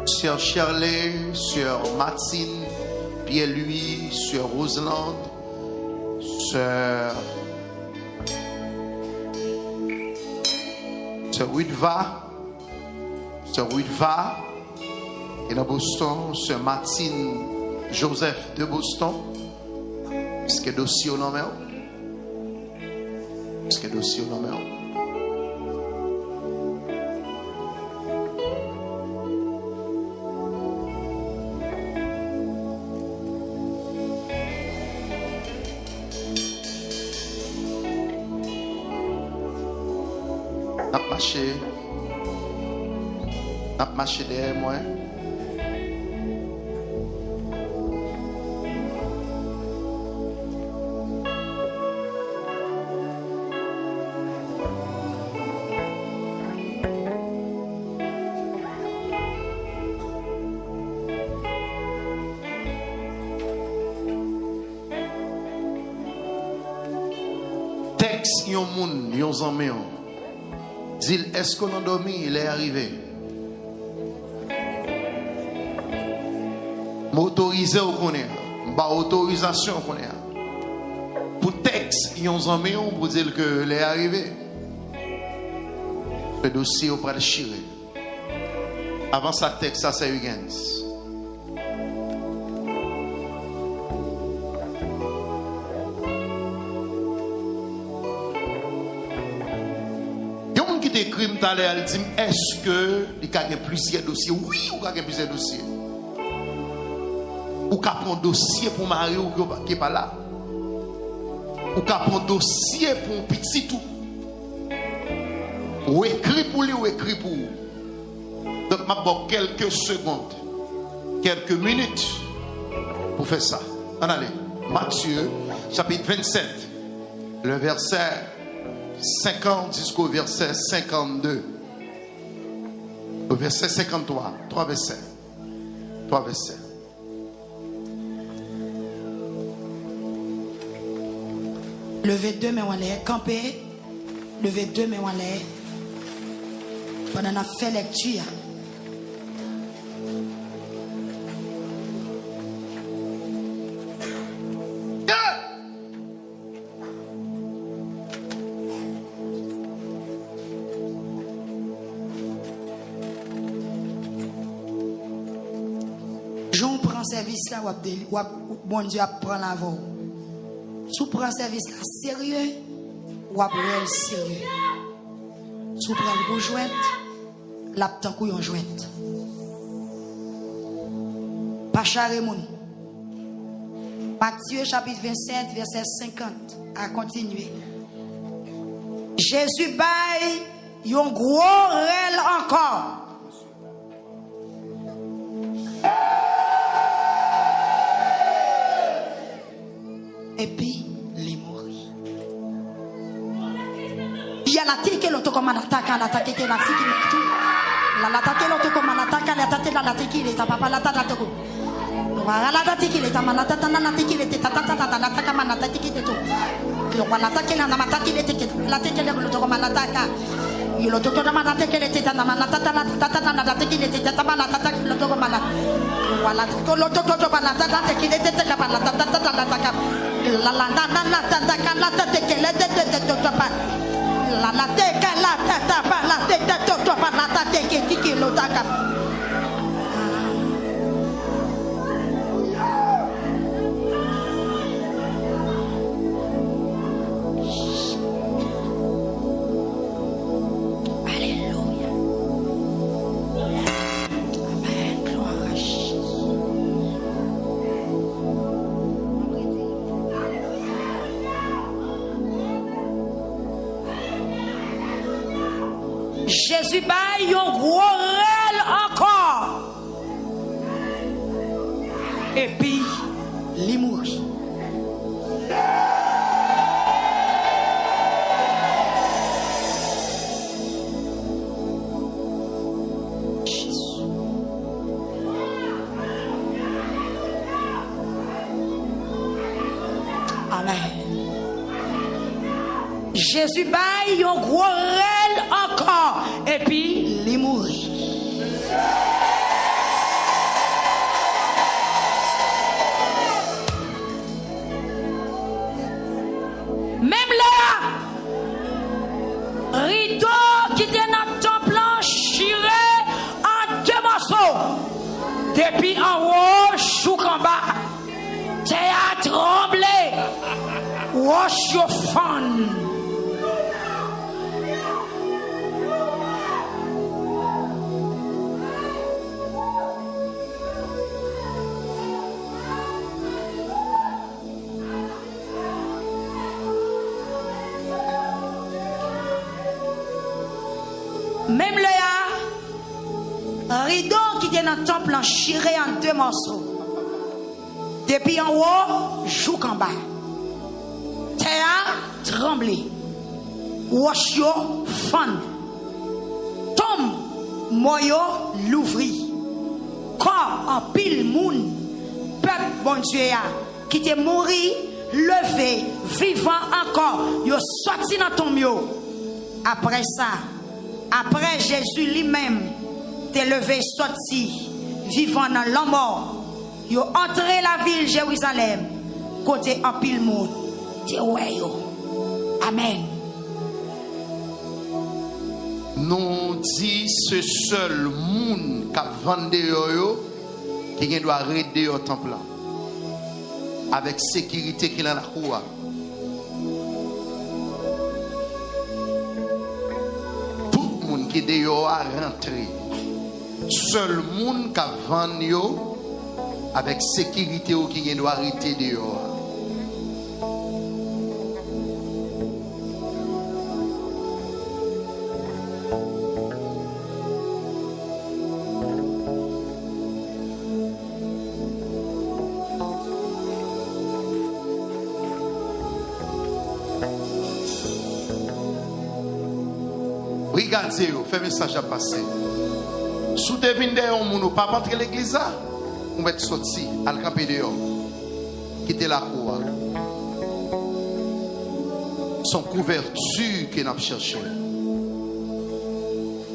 Sœur Shirley, Sœur Martine, Pierre-Louis, Sœur Roselander, Sœur Widva, qui est dans Boston, Sœur Martine Joseph de Boston. Est-ce que le dossier est là la main? Est-ce que le dossier est là la main? N'a marché derrière moi. Texte yon moun, yon zanmeyon. Dit, est-ce qu'on a dormi? Il est arrivé. M'autoriser au connaît. Bah autorisation au connaît. Pour texte, ils ont mis pour dire que il est arrivé. Le dossier au bras de chirer. Avant ça texte, ça c'est Huygens. Écrit tout à l'heure, elle dit est-ce que il y a plusieurs dossiers? Oui, il y a plusieurs dossiers. Ou qu'il y a un dossier pour Mario qui n'est pas là. Ou qu'il y a un dossier pour un petit tout. Ou écrit pour lui, ou écrit pour vous. Donc, je vais quelques secondes, quelques minutes pour faire ça. On allez. Matthieu, chapitre 27, le verset 50 jusqu'au verset 52. Au verset 53, 3 versets. 3 versets. Levez deux mains en l'air, campez. Levez deux mains en l'air. Pendant qu'on a fait lecture. Jean prend service là, bon Dieu prend la voix. Si vous prenez service là sérieux, ou après sérieux. Si vous prenez le jouet, l'aptan couillon jouet. Pas charé mon. Matthieu chapitre 27, verset 50. À continuer. Jésus baille yon gros rel encore. Et puis, les mourir. Il y a la tête qui l'auto comme un attaque, l'attaque qui est la fille qui met tout. L'attaque l'auto comme un attaque, l'attaque la tête qui est ta papa, l'attaque. Voilà la tête qui est ta maman, l'attaque qui est ta tata, l'attaque à ma tête qui est tout. L'attaque la ma tête qui est la tête qui est l'auto comme un attaque. Il l'auto comme un attaque qui est ta maman, l'attaque qui est ta maman, l'attaque l'auto comme un attaque. Voilà l'auto comme un attaque qui est ta maman, l'attaque. Jésus baille un gros rel encore. Et puis, il mourit. Jésus. Amen. Jésus baille un gros rel encore. Et puis, il mourit. Même là, rideau qui était dans le temple chiré en deux morceaux. Depuis en haut, chouk en bas. Théâtre tremblé. Wash your fun. Même là, rideau qui était dans le temple chiré en deux morceaux. Depuis en haut, jouk en bas. Terre tremblé. Wash your fun. Tom, moyo l'ouvri. Corps en pile moun. Peuple bon Dieu qui te mouri, levé, vivant encore. Yo sorti dans ton mio. Après ça, après Jésus lui-même t'est levé, sorti, vivant dans la mort. Yo entré la ville Jérusalem, côté en pile monde. T'es ouais yo. Amen. Nous dit ce seul monde qui a vendu yo qui doit arrêter au temple avec sécurité qu'il a la cour. Tout le monde qui est dehors a rentré. Seul monde qui a vendu avec sécurité ou qui doit arrêter dehors. Regardez, fait message à passer. Sous te vinde on moun pas rentrer l'église là, on va sorti al camper dehors. Quitter la cour. Son couverture que n'a cherché.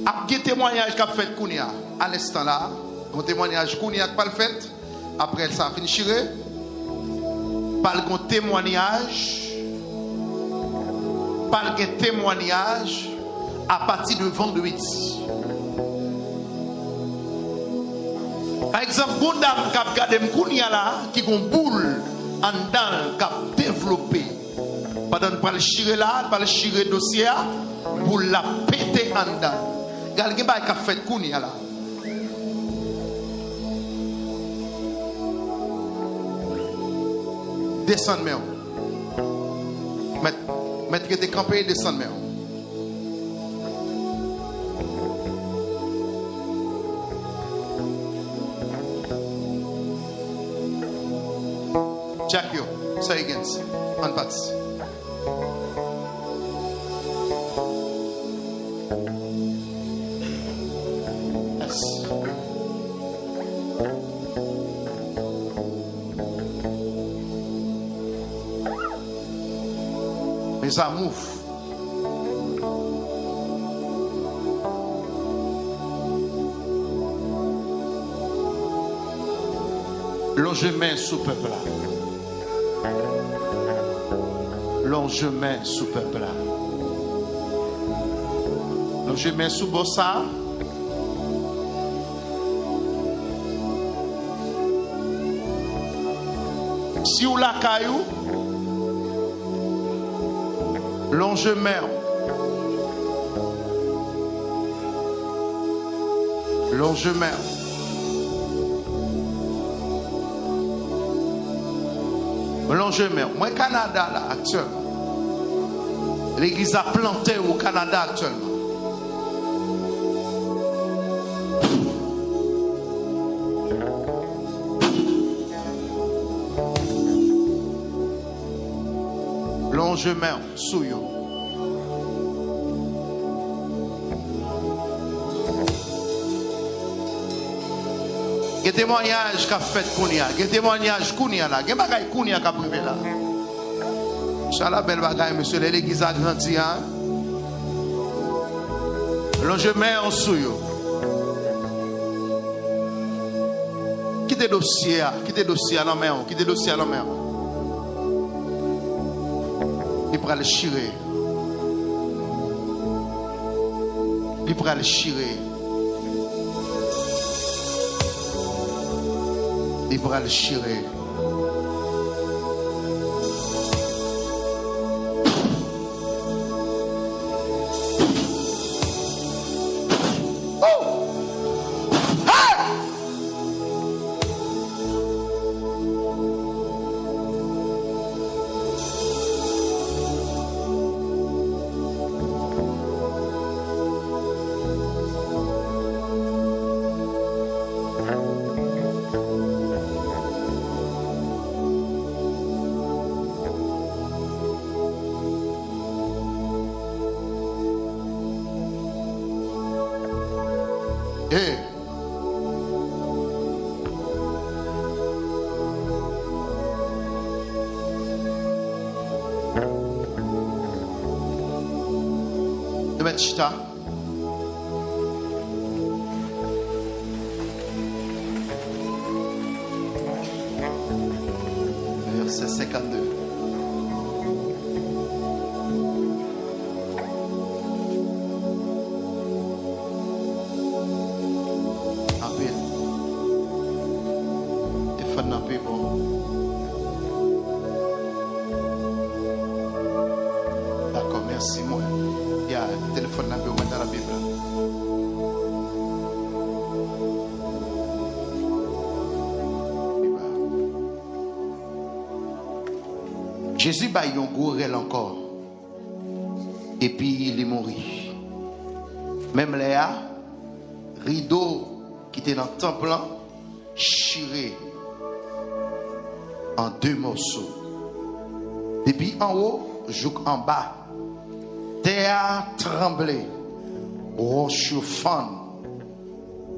Après témoignage qu'a fait Kounia à l'instant là, un témoignage Kounia qui pas le fait, après ça a fini chiré. Par un témoignage à partir de vendredi. Par exemple, une dame qui a gardé Mkounia là, qui a une boule en dedans, qui a développé. Pendant que le chirer là, le chirer dossier pour la péter en dedans. Regardez ce qui a fait Mkounia là. Descendre, mettre des campés et descendre. Jack yo, say again, on passe. Yes. Mes amours. Longement sous peuple là. Longement sous peuple là. Longement sous bossa. Si ou la caillou. Longement. Longement. Longement. Moi, Canada, là, actuellement. L'église a planté au Canada, actuellement. Longement, sous yo. Quel témoignage qu'a fait Kounia? Quel témoignage Kounia là? Quel bagage Kounia qu'a privé là? Ça la belle bagaille, monsieur. L'église a grandi, hein? Longement en souyo. Quittez dossier à la main, quittez dossier à la main. Il pourra le chirer. Il pourra le chirer. Il pourra le chirer. Hey. De mettre chita. Verset 52. D'accord, merci moi. Il y a un téléphone dans la Bible. Jésus a eu un gros rêve encore. Et puis il est mort. Même Léa, rideau qui était dans le temple, chiré en deux morceaux. Depuis en haut, jusqu'en bas, terre tremblé. roche yo fan,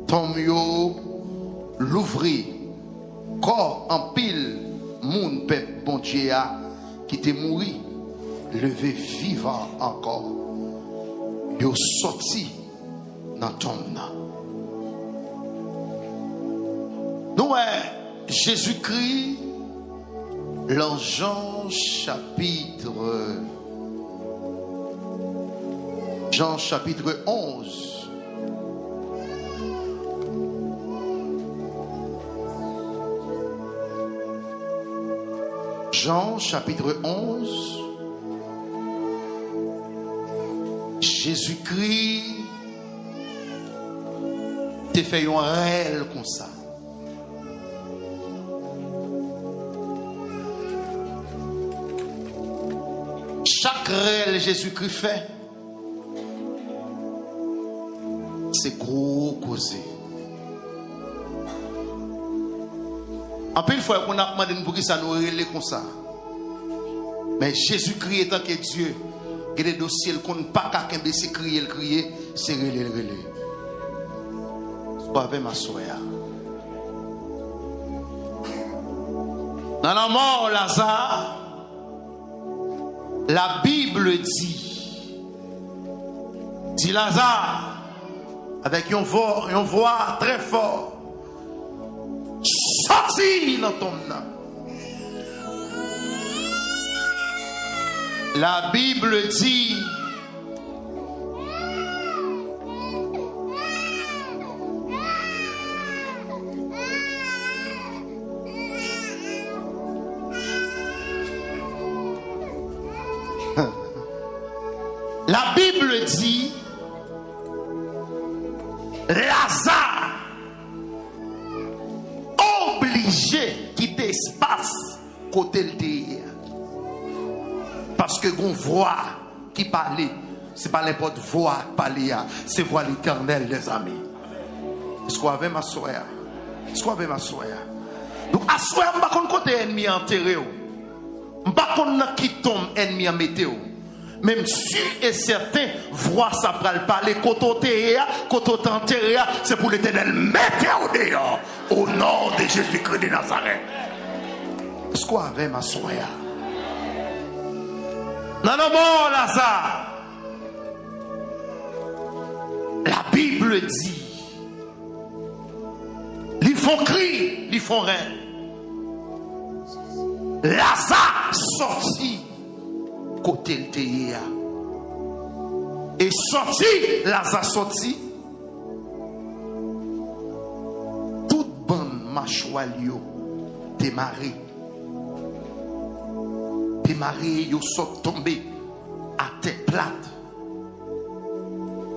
tombe yo l'ouvri, corps en pile, moun peuple bon Dieu qui te mouri, levé vivant encore, yo sorti dans tombe. Nous Jésus-Christ, dans Jean chapitre 11. Jean chapitre 11. Jésus-Christ te fait un réel comme ça. Chaque réel Jésus-Christ fait, c'est gros causé. En plus, il faut qu'on a demandé pour qui ça nous relève comme ça. Mais Jésus-Christ étant que Dieu, il y a des dossiers qu'on ne peut pas crier, c'est relève. Sois avec ma soeur. Dans la mort, Lazare, la Bible dit Lazare, avec une voix très forte, sorti dans ton nom. La Bible dit la Bible dit Lazare obligé quitter l'espace côté le terre. Parce que une voix qui parlait, ce n'est pas n'importe voix qui parlait, c'est voix l'éternel des amis. Est-ce qu'on avait ma soeur? Est-ce qu'on avait ma soeur? Donc à soeur, je ne sais pas côté ennemi enterré. Je ne sais pas qui tombe ennemi en météo. Même sûr et certain, voix ça va parler côté enterré, c'est pour l'éternel mettre au dehors au nom de Jésus-Christ de Nazareth. Est-ce qu'on avait ma soeur? Non, non, bon, Lazare. La Bible dit, ils font cri, ils font rien. Lazare sorti côté le théâtre. Et sorti, Lazare sorti. Toute bonne mâchoire démarré. Marie, ils sont tombés à tête plate.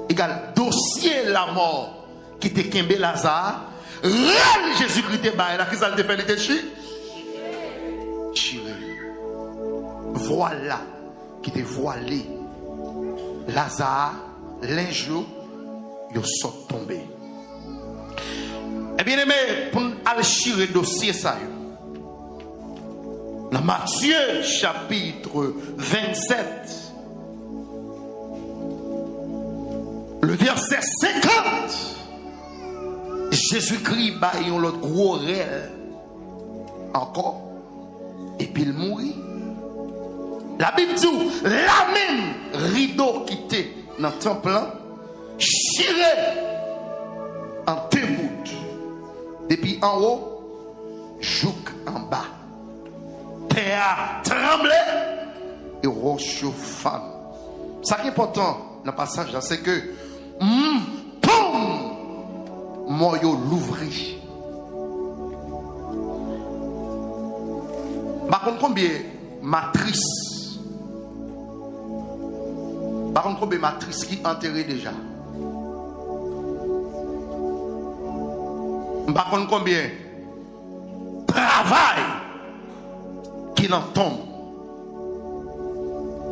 Égal, dossier la mort qui était Kembe Lazare, réel Jésus-Christ est là, qui ça le fait, il était chiré. Voilà qui était voilé. Lazare, l'injou, ils sont tombés. Eh bien, aimé, pour aller chirer dossier ça, dans Matthieu chapitre 27, le verset 50, Jésus-Christ baille l'autre gros réel encore, et puis il mourit. La Bible dit, la même rideau qui était dans le temple, chiré en témout, depuis en haut, jouk en bas. Terre tremblé et roche femme. Ça qui est important dans le passage là, c'est que moyo l'ouvri. Par contre, combien matrice? Par contre, combien matrice qui enterrée déjà? Par contre, combien travail qui n'en tombe